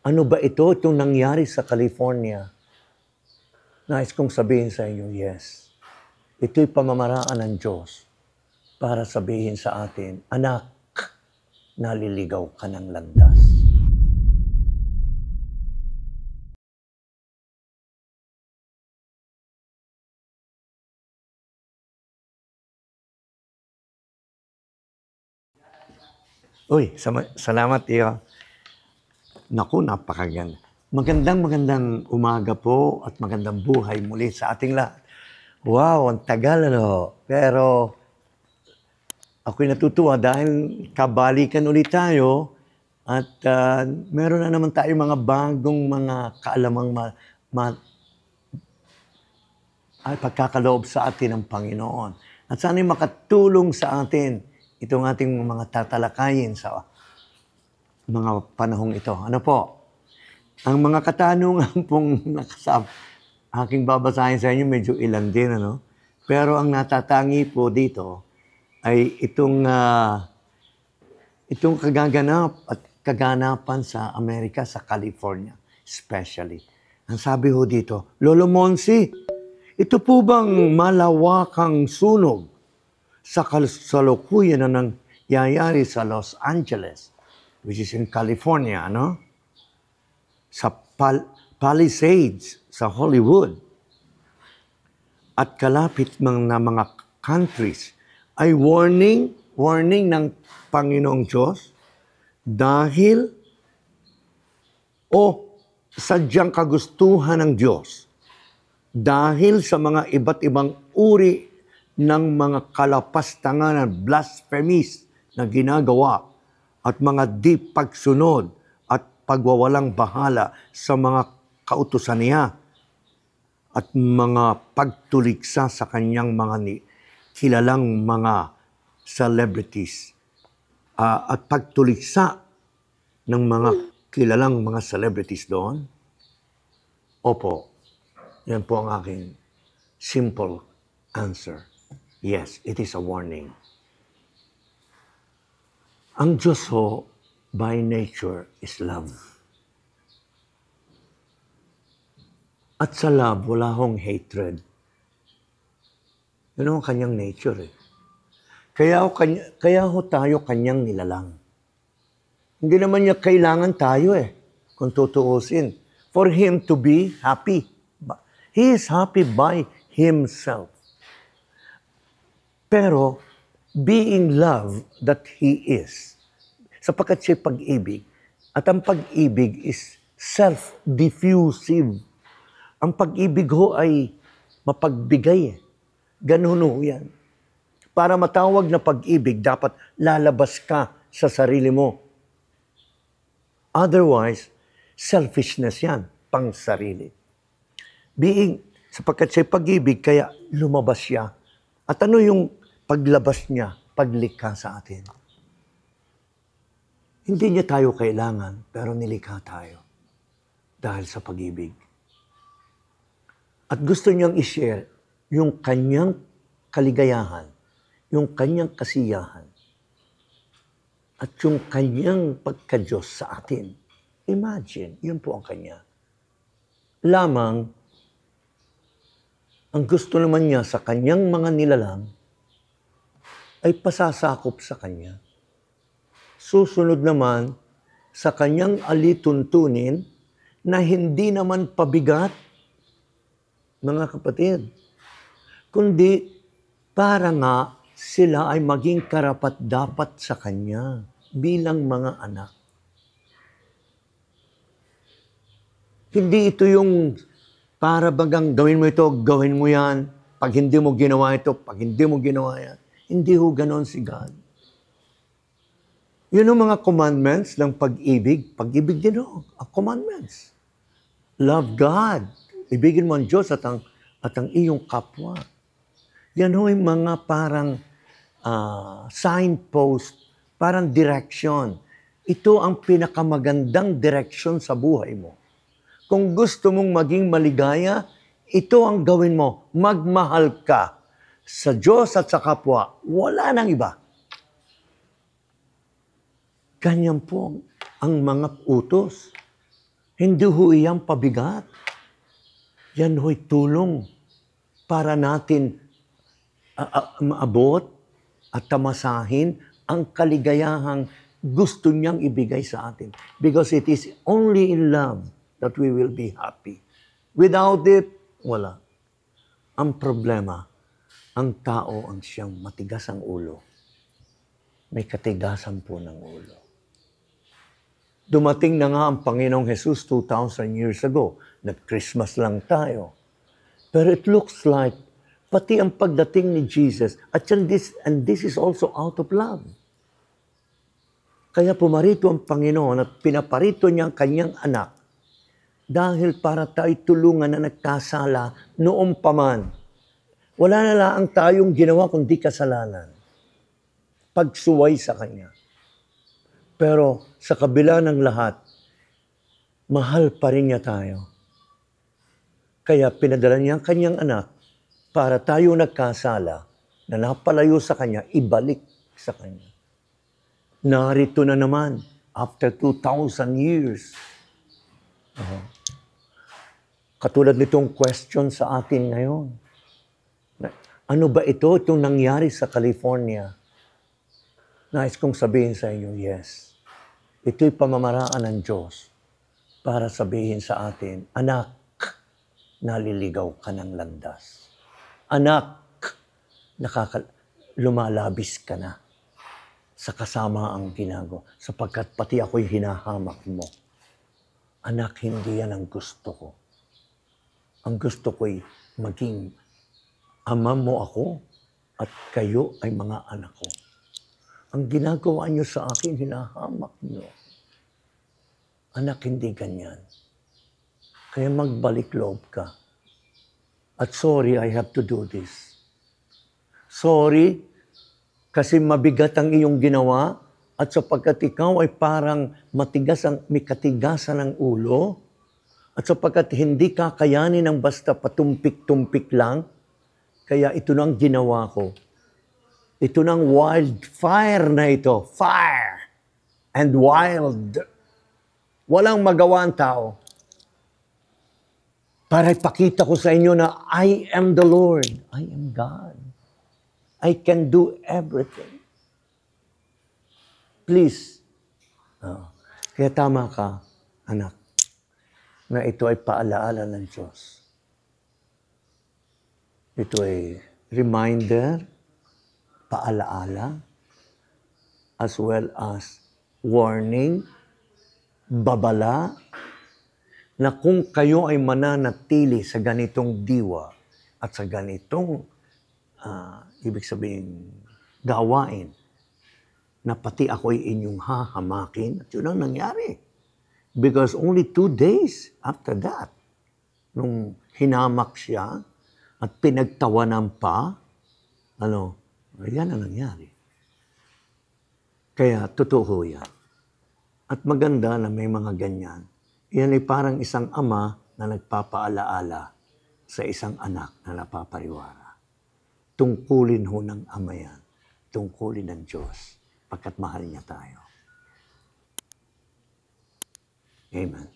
Ano ba ito? Itong nangyari sa California. Nais kong sabihin sa inyo, yes. Ito'y pamamaraan ng Diyos para sabihin sa atin, anak, naliligaw ka ng landas. Uy, salamat iyo. Naku, napakaganda. Magandang umaga po at magandang buhay muli sa ating lahat. Wow, ang tagal ano. Pero ako'y natutuwa dahil kabalikan ulit tayo at meron na naman tayo mga bagong mga kaalamang pagkakaloob sa atin ng Panginoon. At sana'y makatulong sa atin itong ating mga tatalakayin sa mga panahong ito. Ano po? Ang mga katanungan pong aking babasahin sa inyo, medyo ilan din, ano? Pero ang natatangi po dito ay itong kaganapan sa Amerika, sa California, especially. Ang sabi ho dito, Lolo Monsi, ito po bang malawakang sunog sa kasalukuyan na nangyayari sa Los Angeles, which is in California, ano? Sa Palisades, sa Hollywood, at kalapit na mga countries, ay warning ng Panginoong Diyos dahil sadyang kagustuhan ng Diyos dahil sa mga iba't ibang uri ng mga kalapastangan, blasphemies na ginagawa at mga di pagsunod at pagwawalang bahala sa mga kautusan niya at mga pagtuliksa sa kanyang mga kilalang mga celebrities at pagtuliksa ng mga kilalang mga celebrities doon? Opo, yan po ang aking simple answer. Yes, it is a warning. Ang Diyos ho, by nature, is love. At sa love, wala hong hatred. Yun ang kanyang nature eh. Kaya ho tayo kanyang nilalang. Hindi naman niya kailangan tayo eh, kung tutuusin. For Him to be happy. He is happy by Himself. Pero, being love that He is, sapagkat siya'y pag-ibig, at ang pag-ibig is self-diffusive. Ang pag-ibig ho ay mapagbigay. Ganun ho yan. Para matawag na pag-ibig, dapat lalabas ka sa sarili mo. Otherwise, selfishness yan, pang sarili. Sapagkat siya'y pag-ibig, kaya lumabas siya. At ano yung paglabas niya, paglikha sa atin? Hindi niya tayo kailangan, pero nilikha tayo dahil sa pag-ibig. At gusto niyang i-share yung kanyang kaligayahan, yung kanyang kasiyahan, at yung kanyang pagka-Diyos sa atin. Imagine, yun po ang kanya. Lamang, ang gusto naman niya sa kanyang mga nilalang ay pasasakop sa kanya. Susunod naman sa kanyang alituntunin na hindi naman pabigat, mga kapatid, kundi para nga sila ay maging karapat-dapat sa kanya bilang mga anak. Hindi ito yung para bagang gawin mo ito, gawin mo yan. Pag hindi mo ginawa ito, pag hindi mo ginawa yan. Hindi ho ganon si God. Yun ang mga commandments ng pag-ibig. Pag-ibig din ho, ang commandments. Love God. Ibigin mo ang Diyos at ang iyong kapwa. Yan ho yung mga parang signpost, parang direction. Ito ang pinakamagandang direction sa buhay mo. Kung gusto mong maging maligaya, ito ang gawin mo. Magmahal ka sa Diyos at sa kapwa. Wala nang iba. Ganyan po ang mga utos. Hindi ho iyang pabigat. Yan ho'y tulong para natin maabot at tamasahin ang kaligayahang gusto niyang ibigay sa atin. Because it is only in love that we will be happy. Without it, wala. Ang problema, ang tao ang siyang matigas ang ulo. May katigasan po ng ulo. Dumating na nga ang Panginoong Jesus 2,000 years ago. Nag-Christmas lang tayo. Pero it looks like, pati ang pagdating ni Jesus, and this is also out of love. Kaya pumarito ang Panginoon at pinaparito niya ang kanyang anak dahil para tayo tulungan na nagkasala noong paman. Wala na lang tayong ginawa kundi kasalanan. Pagsuway sa Kanya. Pero sa kabila ng lahat, mahal pa rin niya tayo. Kaya pinadala niya ang kanyang anak para tayo nagkasala na napalayo sa Kanya, ibalik sa Kanya. Narito na naman, after 2,000 years. Katulad nitong question sa atin ngayon. Ano ba ito? Itong nangyari sa California. Nais kong sabihin sa inyo, yes. Ito'y pamamaraan ng Diyos para sabihin sa atin, anak, naliligaw ka ng landas. Anak, lumalabis ka na sa kasamaang ginagawa sapagkat pati ako'y hinahamak mo. Anak, hindi yan ang gusto ko. Ang gusto ko'y maging ama mo ako at kayo ay mga anak ko. Ang ginagawa niyo sa akin, hinahamak niyo. Anak, hindi ganyan. Kaya magbalik loob ka. At sorry, I have to do this. Sorry, kasi mabigat ang iyong ginawa at sapagkat ikaw ay parang may katigasan ng ulo at sapagkat hindi kakayanin ng basta patumpik-tumpik lang, kaya ito na ang ginawa ko. Ito ng wildfire na ito. Fire and wild. Walang magawa ang tao. Para ipakita ko sa inyo na I am the Lord. I am God. I can do everything. Please. Kaya tama ka, anak, na ito ay paalaala ng Diyos. Ito ay reminder, paalaala, as well as warning, babala, na kung kayo ay mananatili sa ganitong diwa at sa ganitong, ibig sabihin, gawain, na pati ako'y inyong hahamakin, at yun ang nangyari. Because only 2 days after that, nung hinamak siya at pinagtawanan pa, yan ang nangyari. Kaya totoo yan. At maganda na may mga ganyan. Yan ay parang isang ama na nagpapaalaala sa isang anak na napapariwara. Tungkulin ho ng ama yan. Tungkulin ng Diyos. Pagkat mahal niya tayo. Amen.